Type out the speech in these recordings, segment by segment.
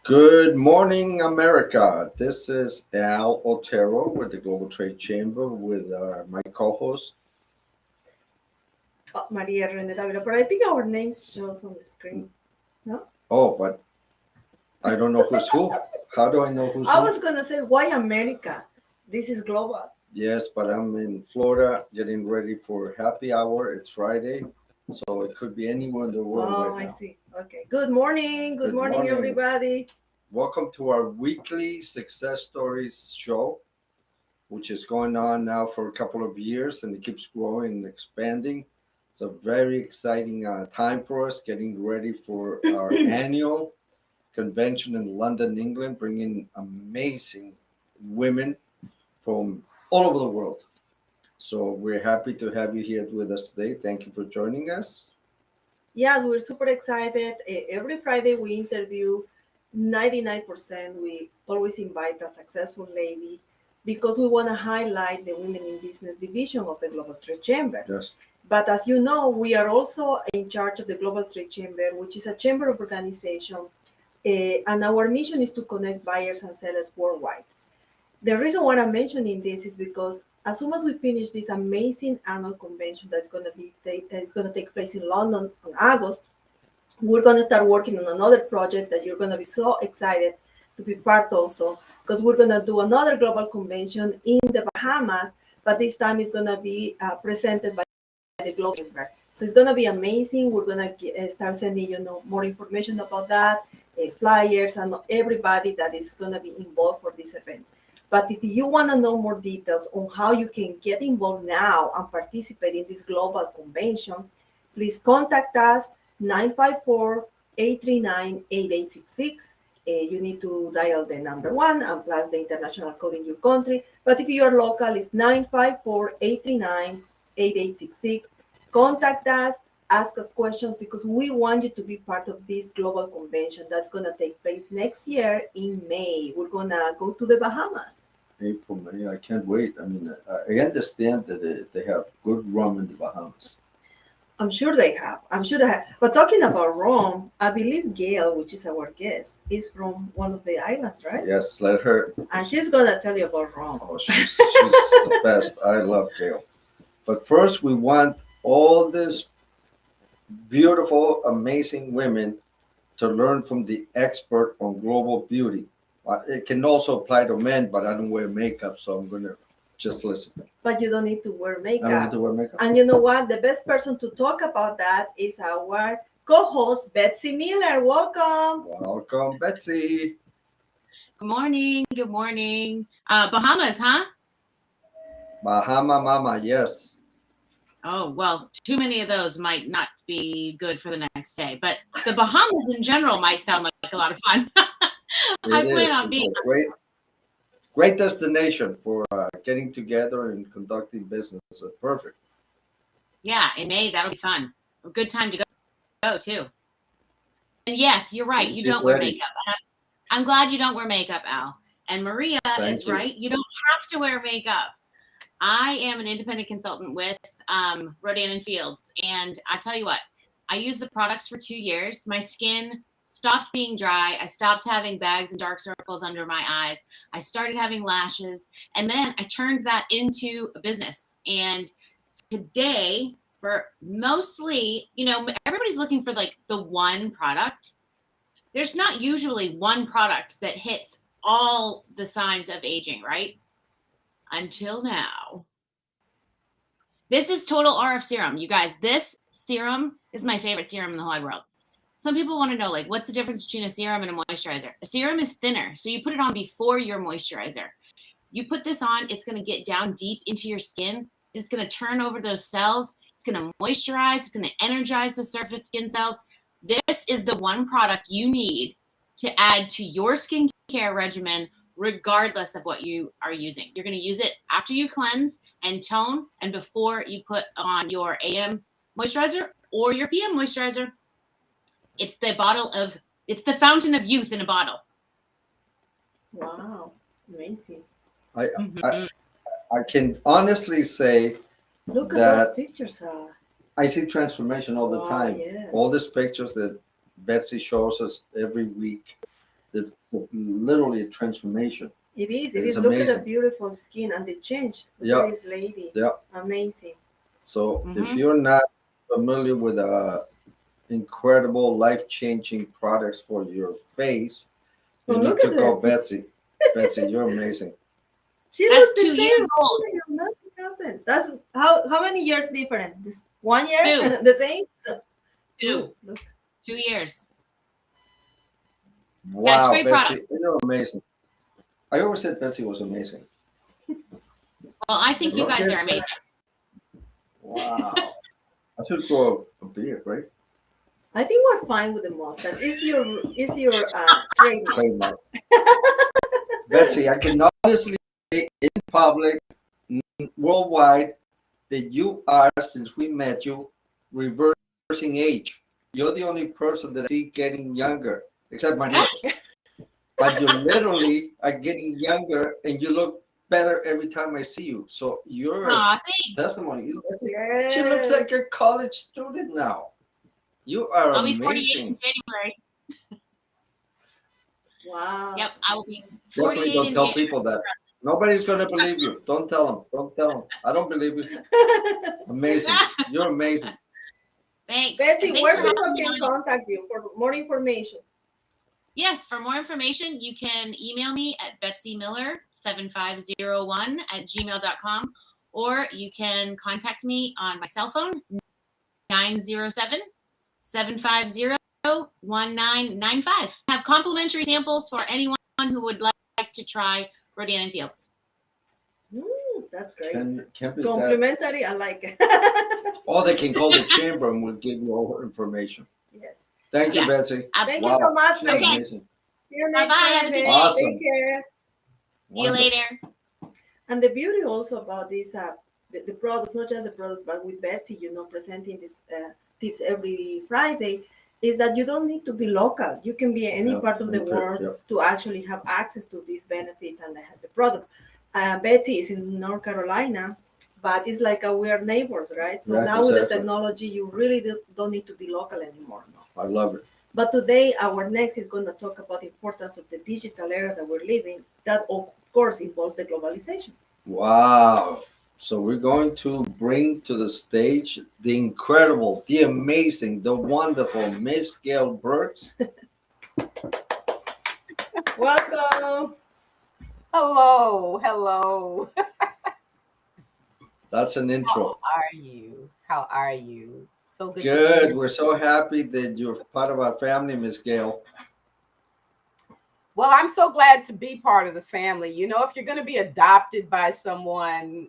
Good morning, America. This is Al Otero with the Global Trade Chamber with my co-host. Maria Renata Vila, but I think our names shows on the screen. No? Oh, but I don't know who's who. How do I know who's I who? was gonna say, why America? This is global. Yes, but I'm in Florida getting ready for happy hour. It's Friday, so it could be anywhere in the world right I now. see. Okay. Good morning. Good morning, everybody. Welcome to our weekly success stories show, which is going on now for a couple of years and it keeps growing and expanding. It's a very exciting time for us, getting ready for our annual convention in London, England, bringing amazing women from all over the world. So we're happy to have you here with us today. Thank you for joining us. Yes, we're super excited. Every Friday we interview 99%. We always invite a successful lady because we want to highlight the Women in Business division of the Global Trade Chamber. Yes. But as you know, we are also in charge of the Global Trade Chamber, which is a chamber of organization, and our mission is to connect buyers and sellers worldwide. The reason why I'm mentioning this is because as soon as we finish this amazing annual convention that's going to take place in London in August, we're going to start working on another project that you're going to be so excited to be part also, because we're going to do another global convention in the Bahamas, but this time it's going to be presented by the Global Chamber. So it's going to be amazing. We're going to start sending more information about that, flyers, and everybody that is going to be involved for this event. But if you want to know more details on how you can get involved now and participate in this global convention, please contact us 954-839-8866. You need to dial the number 1 and plus the international code in your country. But if you are local, it's 954-839-8866. Contact us, ask us questions, because we want you to be part of this global convention that's going to take place next year in May. We're going to go to the Bahamas. April, May, I can't wait. I mean, I understand that they have good rum in the Bahamas. I'm sure they have. But talking about rum, I believe Gail, which is our guest, is from one of the islands, right? Yes, let her. And she's going to tell you about rum. Oh, she's the best. I love Gail. But first, we want all these beautiful, amazing women to learn from the expert on global beauty. It can also apply to men, but I don't wear makeup, so I'm going to just listen. But you don't need to wear makeup. I don't need to wear makeup. And you know what? The best person to talk about that is our co-host, Betsy Miller. Welcome. Welcome, Betsy. Good morning. Good morning. Bahamas, huh? Bahama Mama, yes. Oh, well, too many of those might not be good for the next day, but the Bahamas in general might sound like a lot of fun. I plan on being a great destination for getting together and conducting business. Perfect. Yeah, in May, that'll be fun. A good time to go too. And yes, you're right. You don't wear makeup. I'm glad you don't wear makeup, Al. And Maria is right. You don't have to wear makeup. I am an independent consultant with Rodan & Fields. And I tell you what, I used the products for 2 years. My skin stopped being dry. I stopped having bags and dark circles under my eyes. I started having lashes. And then I turned that into a business. And today, for mostly, everybody's looking for like the one product. There's not usually one product that hits all the signs of aging, right? Until now. This is Total RF Serum. You guys, this serum is my favorite serum in the whole wide world. Some people want to know, like, what's the difference between a serum and a moisturizer? A serum is thinner, so you put it on before your moisturizer. You put this on, it's going to get down deep into your skin. It's going to turn over those cells. It's going to moisturize. It's going to energize the surface skin cells. This is the one product you need to add to your skincare regimen, regardless of what you are using. You're going to use it after you cleanse and tone and before you put on your AM moisturizer or your PM moisturizer. It's the fountain of youth in a bottle. Wow, amazing. I can honestly say Look at that those pictures. I see transformation all the time. Yes. All these pictures that Betsy shows us every week, It's literally a transformation. It is. It It is is. Look at the amazing. beautiful skin and the change. Look Yeah. at this lady. Yeah. Amazing. So if you're not familiar with incredible life-changing products for your face, you need to call Betsy. Betsy, you're amazing. She That's looks the 2 same. years old. Nothing happened. That's how many years different? This 1 year? 2. The same? 2. Look. 2 years. Wow, yeah, it's great Betsy, products. you're amazing. I always said Betsy was amazing. Well, I think you guys are amazing. Wow. I should go a beer, right? I think we're fine with the mustard. Is your trademark. Betsy, I can honestly say in public, worldwide, that you are, since we met you, reversing age. You're the only person that I see getting younger, except Maria. But you literally are getting younger, and you look better every time I see you. So your testimony is she looks like a college student now. You are I'll amazing. be 48 in January. Wow. Yep, I will be 48 Definitely don't in tell January. people that. Nobody's going to believe you. Don't tell them. Don't tell them. I don't believe you. Amazing. You're amazing. Thanks. Betsy, Thanks where for people having me can on. contact you for more information? Yes, for more information, you can email me at betsymiller7501@gmail.com, or you can contact me on my cell phone, 907-750-1995. I have complimentary samples for anyone who would like to try Rodan & Fields. That's great. Can be complimentary. I like it. Or they can call the chamber and we'll give you all her information. Yes. Thank you, Betsy. Thank you so much. She's amazing. See you next Bye-bye. Friday. Awesome. Take care. See you later. And the beauty also about this, the products, not just the products, but with Betsy, presenting these tips every Friday, is that you don't need to be local. You can be any part of the world to actually have access to these benefits and the product. Betsy is in North Carolina, but it's like we are neighbors, right? So now with the technology, you really don't need to be local anymore. No? I love it. But today, our next is going to talk about the importance of the digital era that we're living. That, of course, involves the globalization. Wow. So we're going to bring to the stage the incredible, the amazing, the wonderful Miss Gail Birks. Welcome. Hello. Hello. That's an intro. How are you? How are you? So good. Good. We're so happy that you're part of our family, Miss Gail. Well, I'm so glad to be part of the family. You know, if you're going to be adopted by someone,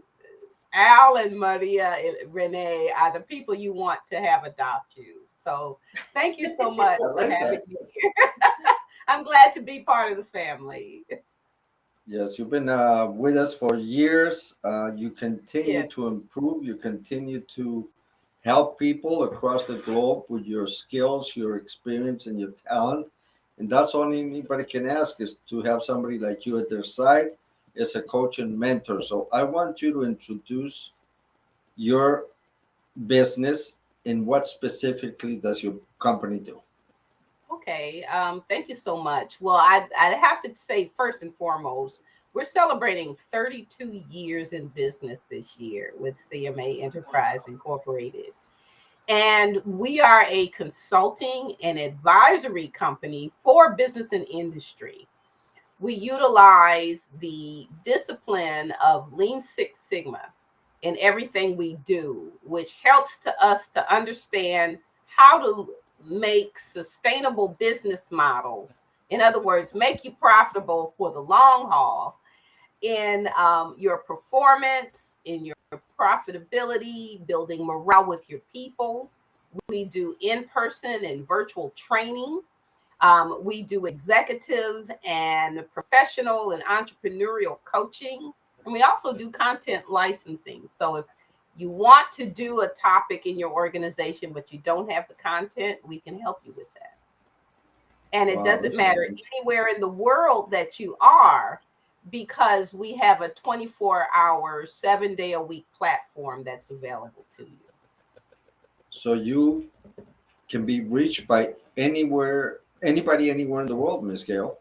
Al and Maria and Renee are the people you want to have adopt you. So thank you so much for having me here. I'm glad to be part of the family. Yes, you've been with us for years. You continue to improve. You continue to help people across the globe with your skills, your experience, and your talent. And that's all anybody can ask, is to have somebody like you at their side as a coach and mentor. So I want you to introduce your business and what specifically does your company do? Okay, thank you so much. Well, I have to say, first and foremost, we're celebrating 32 years in business this year with CMA Enterprise Incorporated. And we are a consulting and advisory company for business and industry. We utilize the discipline of Lean Six Sigma in everything we do, which helps us to understand how to make sustainable business models. In other words, make you profitable for the long haul in your performance, in your profitability, building morale with your people. We do in-person and virtual training. We do executive and professional and entrepreneurial coaching. And we also do content licensing. So if you want to do a topic in your organization, but you don't have the content, we can help you with that. And it doesn't matter anywhere in the world that you are, because we have a 24-hour, 7-day-a-week platform that's available to you. So you can be reached by anybody anywhere in the world, Ms. Gail.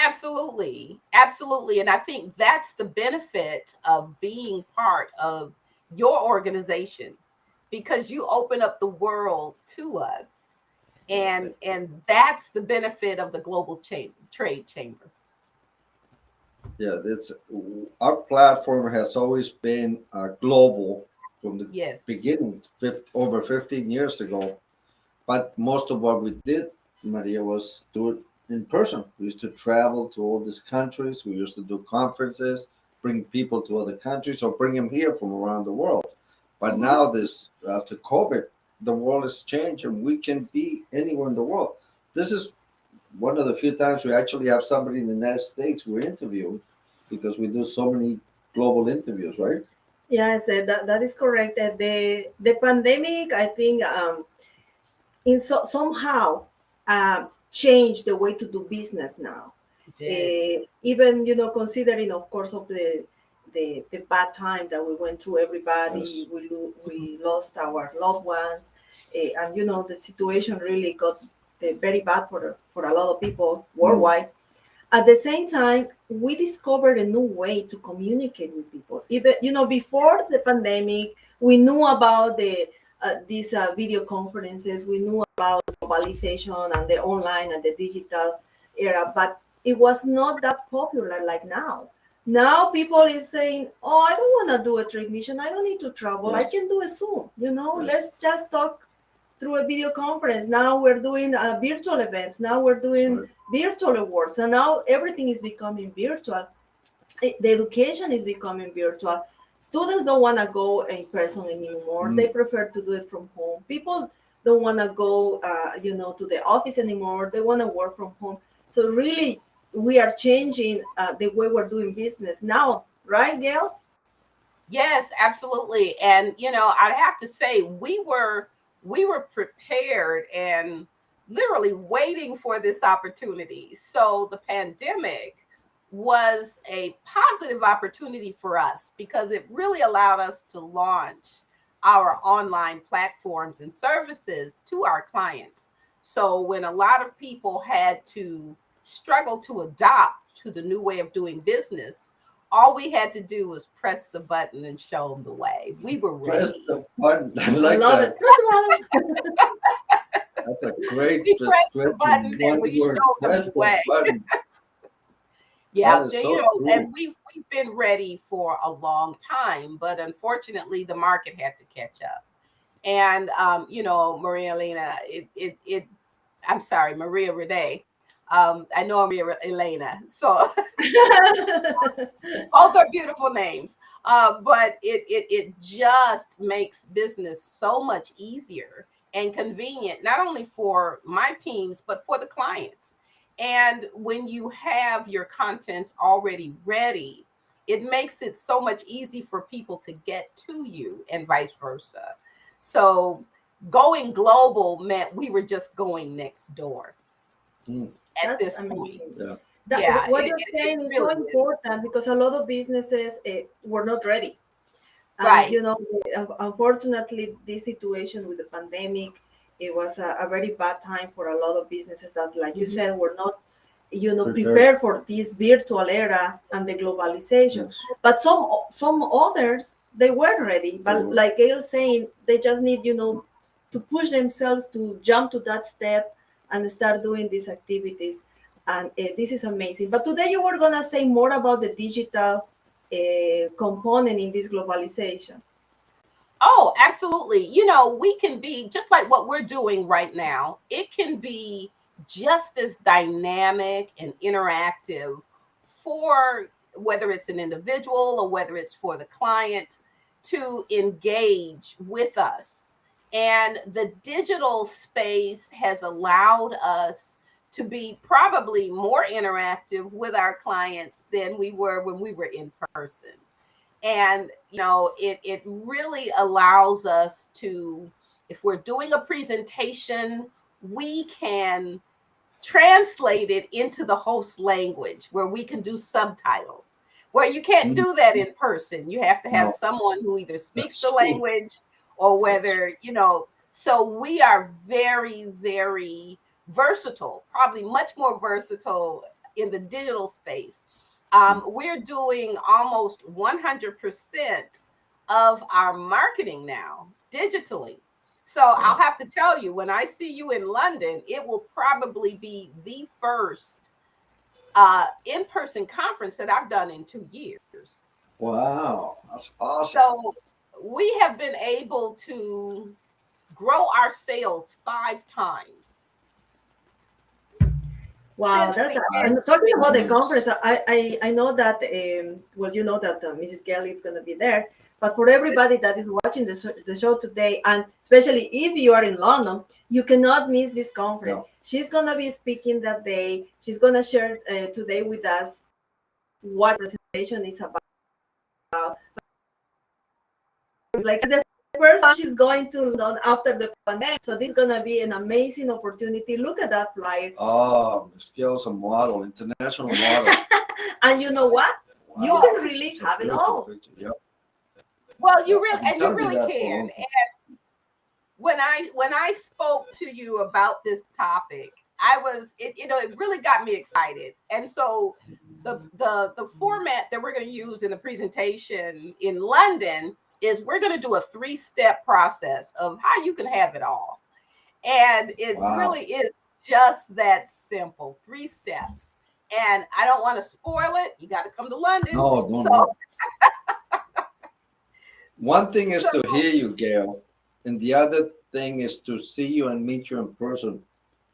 Absolutely. Absolutely. And I think that's the benefit of being part of your organization, because you open up the world to us. And that's the benefit of the global trade chamber. Yeah, that's our platform has always been global from the Yes. beginning, over 15 years ago. But most of what we did, Maria, was do it in person. We used to travel to all these countries. We used to do conferences, bring people to other countries, or bring them here from around the world. But now, this after COVID, the world has changed, and we can be anywhere in the world. This is one of the few times we actually have somebody in the United States we're interviewing, because we do so many global interviews, right? Yes, that is correct. The pandemic, I think, somehow changed the way to do business now. Even considering, of course, of the bad time that we went through, everybody, Yes. we lost our loved ones, and the situation really got very bad for a lot of people worldwide. At the same time, we discovered a new way to communicate with people. Even before the pandemic, we knew about these video conferences. We knew about globalization and the online and the digital era, but it was not that popular like now. Now people is saying, "Oh, I don't want to do a trade mission. I don't need to travel. I Yes. can do a Zoom. Yes. Let's just talk through a video conference. Now we're doing virtual events. Now we're doing Right. virtual awards. And now everything is becoming virtual. The education is becoming virtual. Students don't want to go in person anymore. They prefer to do it from home. People don't want to go, to the office anymore. They want to work from home. So really, we are changing the way we're doing business now, right, Gail? Yes, absolutely. And I'd have to say we were prepared and literally waiting for this opportunity. So the pandemic was a positive opportunity for us because it really allowed us to launch our online platforms and services to our clients. So when a lot of people had to struggle to adopt to the new way of doing business, all we had to do was press the button and show them the way. We were Press ready. the button. I I like love that. it. Press the button. That's a great We pressed the description. button and One we word. showed them Press the the way. button. Yeah, That is so cool. and we've been ready for a long time, but unfortunately the market had to catch up. And Maria Elena, I'm sorry, Maria Renee. I know Maria Elena, so both are beautiful names. But it just makes business so much easier and convenient, not only for my teams, but for the clients. And when you have your content already ready, it makes it so much easy for people to get to you and vice versa. So going global meant we were just going next door Mm. at That's this point. amazing. Yeah. Yeah, What it, you're it, it saying is so really is. important because a lot of businesses were not ready. And, Right. unfortunately, this situation with the pandemic, it was a very bad time for a lot of businesses that, like you Mhm. said, were not, Prepared. prepared for this virtual era and the globalization. Yes. But some others, they were ready. But were. like Gail saying, they just need, to push themselves to jump to that step and start doing these activities. And this is amazing. But today you were gonna say more about the digital component in this globalization. Oh, absolutely. We can be just like what we're doing right now. It can be just as dynamic and interactive for whether it's an individual or whether it's for the client to engage with us. And the digital space has allowed us to be probably more interactive with our clients than we were when we were in person. And it really allows us to, if we're doing a presentation, we can translate it into the host language where we can do subtitles, where you can't do that in person. You have to have No, someone who either speaks that's the true. language or That's whether so we are very, very versatile, probably much more versatile in the digital space. We're doing almost 100% of our marketing now digitally. So I'll have to tell you, when I see you in London, it will probably be the first in-person conference that I've done in 2 years. Wow, that's awesome. So we have been able to grow our sales 5 times. Wow, that's and talking about the conference. I know that well, you know that Mrs. Gail is going to be there, but for everybody that is watching the show today, and especially if you are in London, you cannot miss this conference. No. She's going to be speaking that day. She's going to share today with us what presentation is about. Like the first time she's going to London after the pandemic, so this is gonna be an amazing opportunity. Look at that flyer. Oh, Miss Gail's a model, international model. And you know what? Wow. You can really have it all. Yep. Well, you really can. And when I spoke to you about this topic, it really got me excited. And so the format that we're going to use in the presentation in London is we're going to do a 3-step process of how you can have it all. And it really is just that simple, 3 steps. And I don't want to spoil it. You got to come to London. No. One thing is to hear you, Gail. And the other thing is to see you and meet you in person,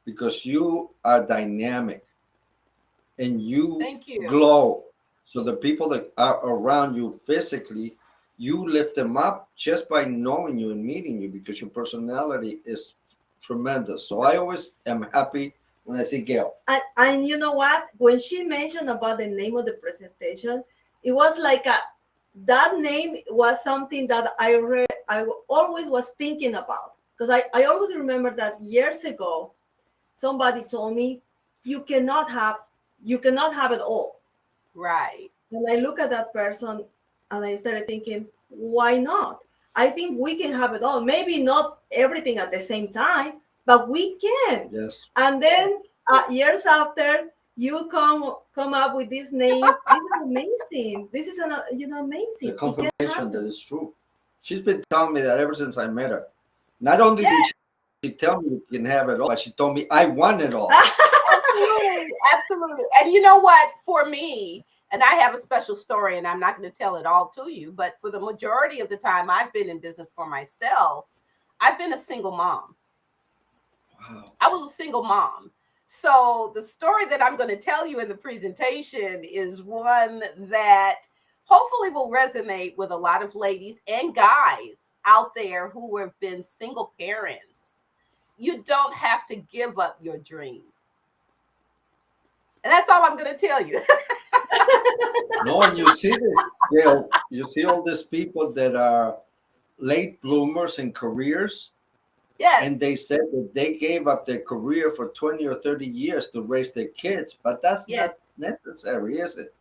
because you are dynamic and you glow. So the people that are around you physically, you lift them up just by knowing you and meeting you, because your personality is tremendous. So I always am happy when I see Gail. And you know what? When she mentioned about the name of the presentation, it was like that name was something that I always was thinking about. Because I always remember that years ago, somebody told me, you cannot have it all. Right. And I look at that person and I started thinking, why not? I think we can have it all. Maybe not everything at the same time, but we can. Yes. And then years after, you come up with this name. This is amazing. This is amazing. The confirmation that is true. She's been telling me that ever since I met her. Not only did she tell me you can have it all, but she told me I want it all. Absolutely. And you know what? For me, and I have a special story, and I'm not going to tell it all to you, but for the majority of the time I've been in business for myself, I've been a single mom. Wow. I was a single mom. So the story that I'm going to tell you in the presentation is one that hopefully will resonate with a lot of ladies and guys out there who have been single parents. You don't have to give up your dreams. And that's all I'm going to tell you. No, and you see this, Gail, you see all these people that are late bloomers in careers. Yes. And they said that they gave up their career for 20 or 30 years to raise their kids. But that's not necessary, is it?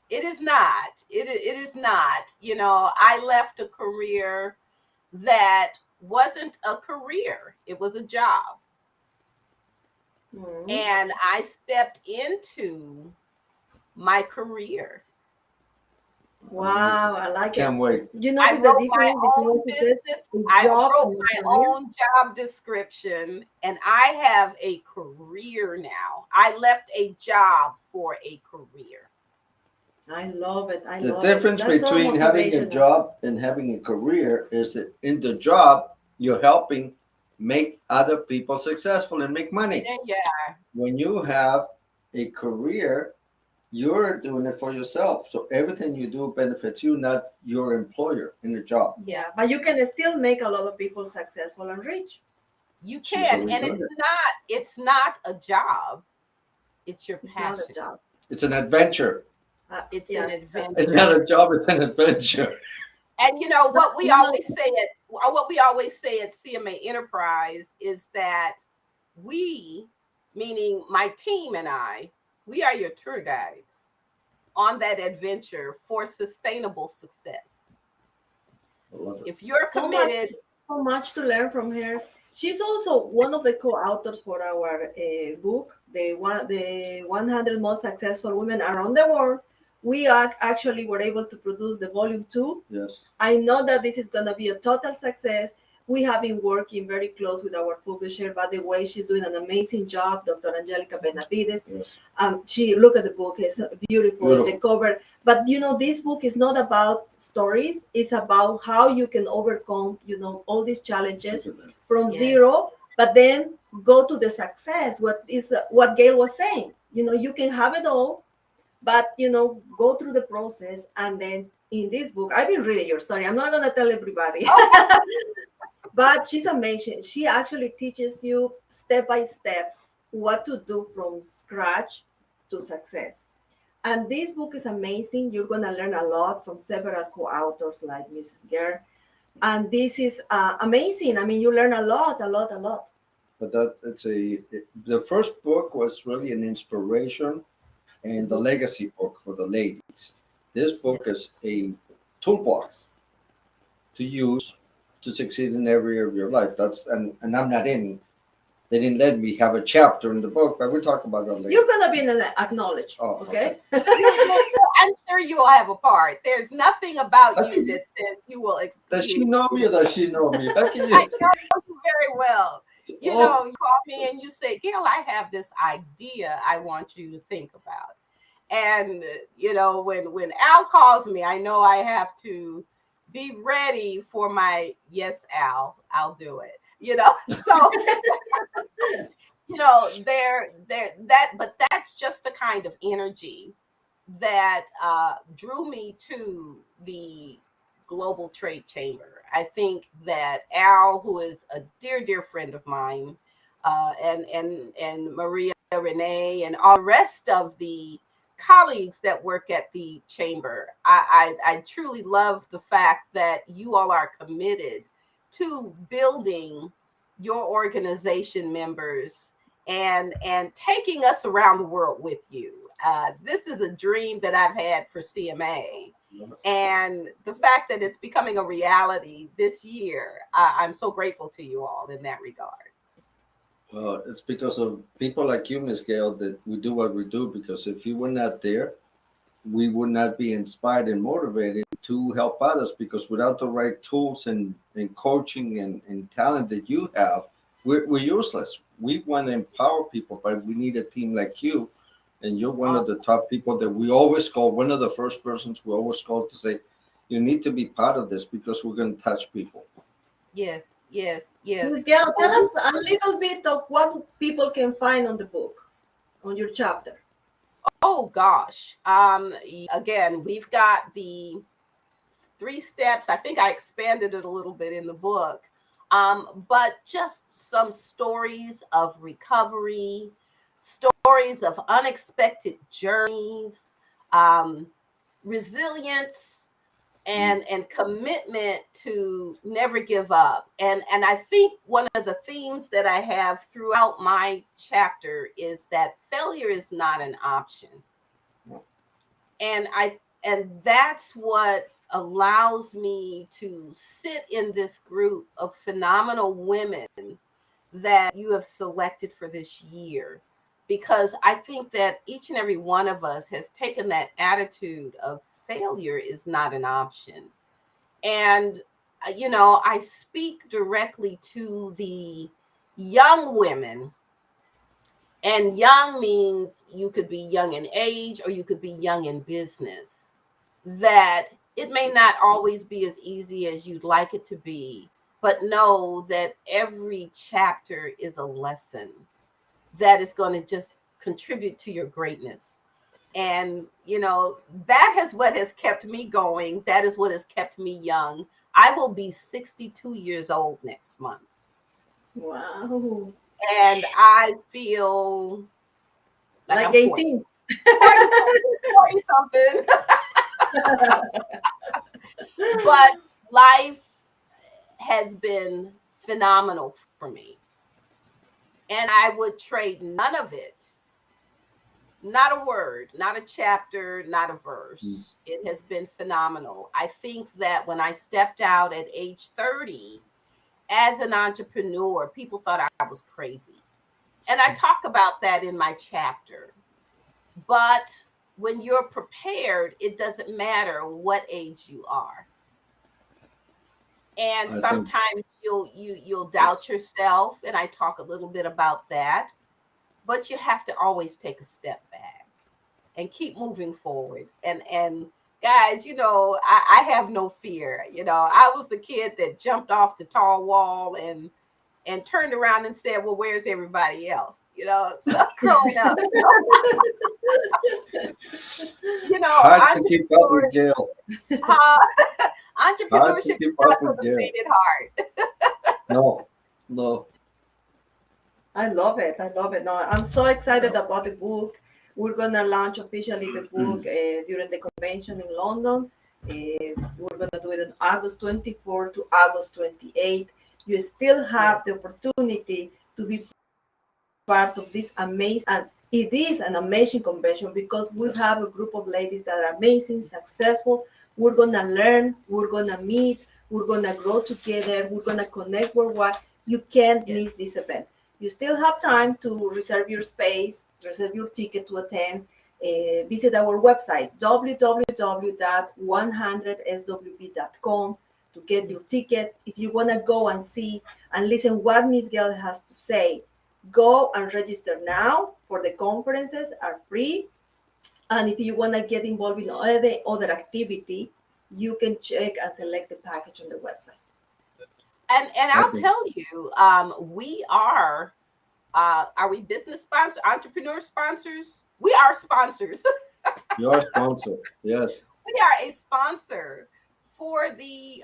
It is not. It is not. You know, I left a career that wasn't a career. It was a job. Mm-hmm. And I stepped into my career. Wow, I like it. Can't wait. You know, I wrote my own business. I wrote my own job description, and I have a career now. I left a job for a career. I love it. The difference between having a job and having a career is that in the job, you're helping make other people successful and make money. Yeah. When you have a career, you're doing it for yourself. So everything you do benefits you, not your employer in the job. Yeah, but you can still make a lot of people successful and rich. You can, and it's not a job. It's your passion. It's not a job. It's an adventure. It's an adventure. It's not a job, it's an adventure. And you know what we always say at CMA Enterprise is that we, meaning my team and I, we are your tour guides on that adventure for sustainable success. If you're committed, so much to learn from her. She's also one of the co-authors for our book, the 100 most successful women around the world, we actually were able to produce the volume 2. Yes. I know that this is going to be a total success. We have been working very close with our publisher. By the way, she's doing an amazing job, Dr. Angelica Benavides. Yes. She look at the book; it's beautiful. The cover. But this book is not about stories. It's about how you can overcome, all these challenges from zero, but then go to the success. What Gail was saying. You can have it all, but go through the process. And then in this book, I've been reading your story. I'm not going to tell everybody. But she's amazing. She actually teaches you step by step what to do from scratch to success. And this book is amazing. You're going to learn a lot from several co-authors like Mrs. Gare. And this is amazing. I mean, you learn a lot. But the first book was really an inspiration and the legacy book for the ladies. This book is a toolbox to use to succeed in every area of your life. And I'm not in. They didn't let me have a chapter in the book, but we'll talk about that later. You're gonna be acknowledged. Oh, okay. I'm sure you will have a part. There's nothing about you that says you will. Does she know me or does she know me? How can you? I know you very well. You call me and you say, Gail, I have this idea I want you to think about. And when Al calls me, I know I have to be ready for my yes, Al, I'll do it. So but that's just the kind of energy that drew me to the Global Trade Chamber. I think that Al, who is a dear friend of mine, and Maria, Renee, and all the rest of the colleagues that work at the chamber, I truly love the fact that you all are committed to building your organization members and taking us around the world with you. This is a dream that I've had for CMA. And the fact that it's becoming a reality this year, I'm so grateful to you all in that regard. It's because of people like you, Ms. Gail, that we do what we do, because if you were not there, we would not be inspired and motivated to help others, because without the right tools and coaching and talent that you have, we're useless. We want to empower people, but we need a team like you. And you're one of the top people that we always call, one of the first persons we always call to say, you need to be part of this because we're going to touch people. Yes. Ms. Gail, tell us a little bit of what people can find on the book, on your chapter. Oh, gosh. Again, we've got the 3 steps. I think I expanded it a little bit in the book. But just some stories of recovery, stories of unexpected journeys, resilience, and commitment to never give up. And I think one of the themes that I have throughout my chapter is that failure is not an option. And that's what allows me to sit in this group of phenomenal women that you have selected for this year, because I think that each and every one of us has taken that attitude of failure is not an option. And, I speak directly to the young women, and young means you could be young in age or you could be young in business, that it may not always be as easy as you'd like it to be, but know that every chapter is a lesson that is going to just contribute to your greatness. And, that is what has kept me going. That is what has kept me young. I will be 62 years old next month. Wow. And I feel like 18. 40 something. But life has been phenomenal for me. And I would trade none of it. Not a word, not a chapter, not a verse. It has been phenomenal. I think that when I stepped out at age 30 as an entrepreneur, people thought I was crazy. And I talk about that in my chapter. But when you're prepared, it doesn't matter what age you are. And sometimes you'll doubt yourself, and I talk a little bit about that. But you have to always take a step back and keep moving forward. And guys, I have no fear. I was the kid that jumped off the tall wall and turned around and said, well, where's everybody else? So growing up. Hard to keep up with Gail. Entrepreneurship is not for the faint at heart. No. I love it. No, I'm so excited about the book. We're gonna launch officially the book during the convention in London. We're gonna do it on August 24 to August 28. You still have the opportunity to be part of this amazing, and it is an amazing convention because we have a group of ladies that are amazing, successful. We're gonna learn, we're gonna meet, we're gonna grow together, we're gonna connect worldwide. You can't miss this event. You still have time to reserve your space, reserve your ticket to attend. Visit our website, www.100swb.com, to get your tickets. If you want to go and see and listen what Miss Gail has to say, go and register now, for the conferences are free. And if you want to get involved in other activity, you can check and select the package on the website. And I'll tell you, we are we business sponsors, entrepreneur sponsors? We are sponsors. You're a sponsor, yes. We are a sponsor for the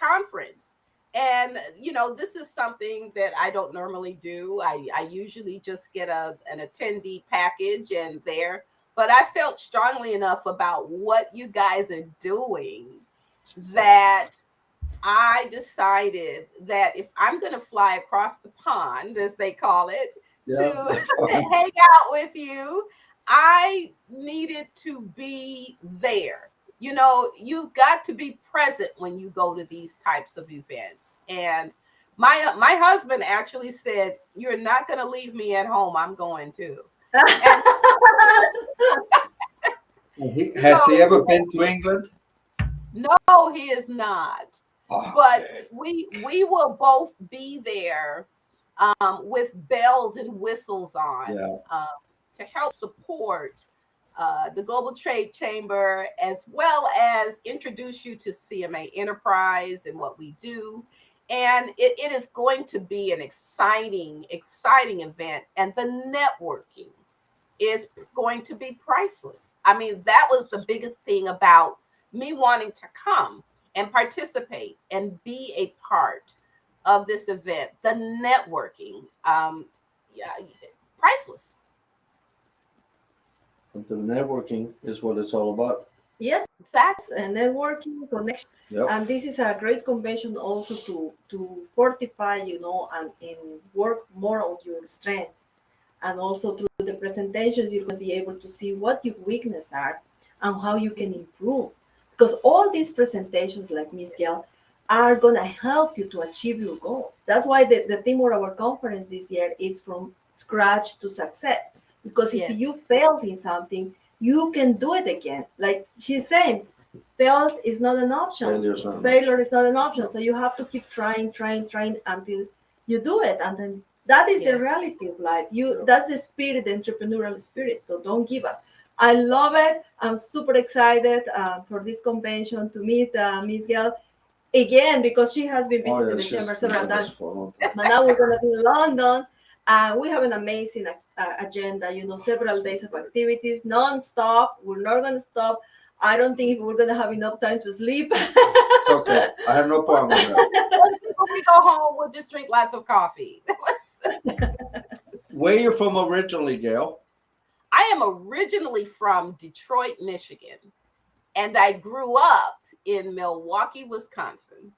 conference. And, this is something that I don't normally do. I usually just get an attendee package and there. But I felt strongly enough about what you guys are doing that I decided that if I'm going to fly across the pond, as they call it, to hang out with you, I needed to be there. You've got to be present when you go to these types of events. And my husband actually said, you're not going to leave me at home. I'm going too. Has he ever been to England? No, he is not. But we will both be there with bells and whistles on to help support the Global Trade Chamber, as well as introduce you to CMA Enterprise and what we do. And it is going to be an exciting event. And the networking is going to be priceless. I mean, that was the biggest thing about me wanting to come and participate and be a part of this event. The networking, priceless. The networking is what it's all about. Yes, exactly. And networking, connection. Yep. And this is a great convention also to fortify, and work more on your strengths. And also through the presentations, you're going to be able to see what your weaknesses are and how you can improve. Because all these presentations, like Ms. Gail, are going to help you to achieve your goals. That's why the theme of our conference this year is from scratch to success. Because if you failed in something, you can do it again. Like she's saying, failed is not an option. Failure is not an option. No. So you have to keep trying until you do it. And then that is the reality of life. That's the spirit, the entrepreneurial spirit. So don't give up. I love it. I'm super excited for this convention to meet Ms. Gail again, because she has been visiting the chamber several times. But now we're going to be in London. We have an amazing agenda, several days of activities, non-stop. We're not going to stop. I don't think we're going to have enough time to sleep. It's okay. I have no problem with that. When we go home, we'll just drink lots of coffee. Where are you from originally, Gail? I am originally from Detroit, Michigan, and I grew up in Milwaukee, Wisconsin.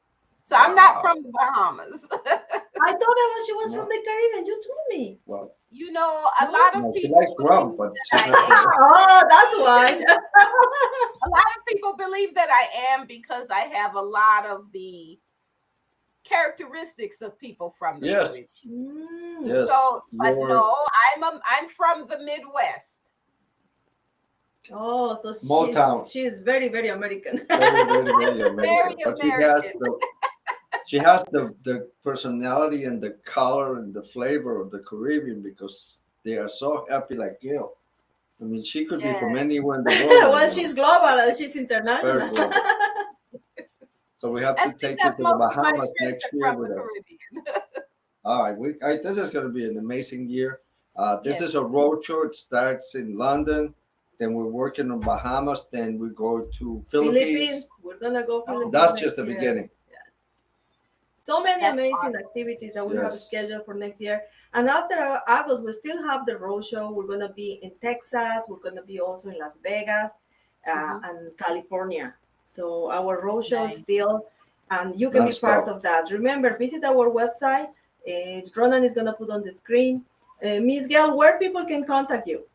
So I'm not from the Bahamas. I thought that she was from the Caribbean. You told me. Well, a lot of people. She likes rum, but oh, that's why. A lot of people believe that I am because I have a lot of the characteristics of people from the Caribbean. Yes. So, but no, I'm from the Midwest. Oh, so Motown. she's very, very American. Very American. Very But American. she has the personality and the color and the flavor of the Caribbean because they are so happy like Gail. I mean, she could be from anywhere in the world. Well, she's global. She's Very international. global. So we have to take you to the Bahamas next year with us. All right, this is going to be an amazing year. This is a road show. It starts in London, then we're working on Bahamas, then we go to Philippines. We're gonna go Philippines. That's just the beginning. Yes. So many amazing activities that we have scheduled for next year. And after August, we still have the road show. We're gonna be in Texas. We're gonna be also in Las Vegas and California. So our road show is still, and you can be part of that. Remember, visit our website. Ronan is gonna put on the screen. Miss Gail, where people can contact you?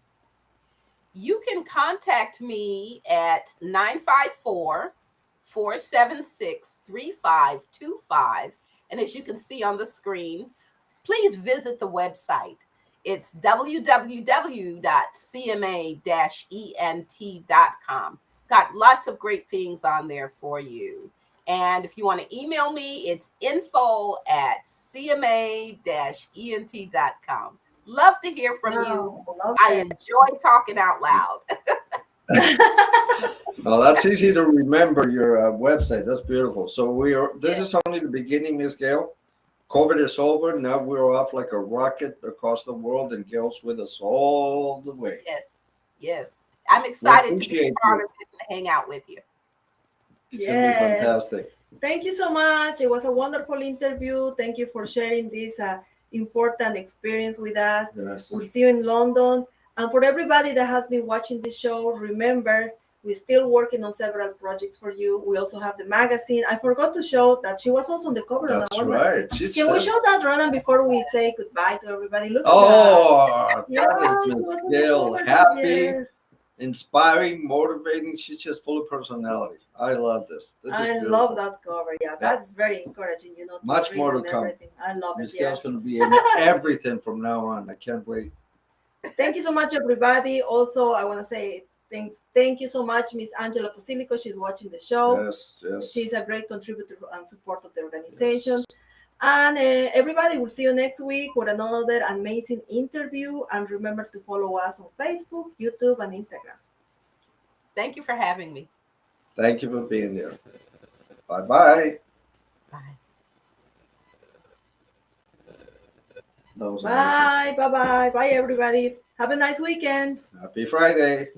You can contact me at 954-476-3525. And as you can see on the screen, please visit the website. It's www.cma-ent.com. Got lots of great things on there for you. And if you want to email me, it's info@cma-ent.com. Love to hear from you. I enjoy talking out loud. Well, that's easy to remember your website. That's beautiful. So this is only the beginning, Miss Gail. COVID is over. Now we're off like a rocket across the world, and Gail's with us all the way. Yes. I'm excited to be part of it and hang out with you. It's going to be fantastic. Thank you so much. It was a wonderful interview. Thank you for sharing this important experience with us. Yes. We'll see you in London. And for everybody that has been watching this show, remember, we're still working on several projects for you. We also have the magazine. I forgot to show that she was also on the cover of our magazine. Can we show that, Ronan, before we say goodbye to everybody? Look at that. That is Miss Gail. Happy, inspiring, motivating. She's just full of personality. I love this. I love that cover. Yeah, that's very encouraging. You know, much more to come. Everything. I love it. Miss Gail's going to be in everything from now on. I can't wait. Thank you so much, everybody. Also, I want to say thank you so much, Miss Angela Posilico. She's watching the show. Yes. She's a great contributor and support of the organization. Yes. And everybody, will see you next week with another amazing interview. And remember to follow us on Facebook, YouTube, and Instagram. Thank you for having me. Thank you for being there. Bye-bye. Bye. Bye, everybody. Have a nice weekend. Happy Friday.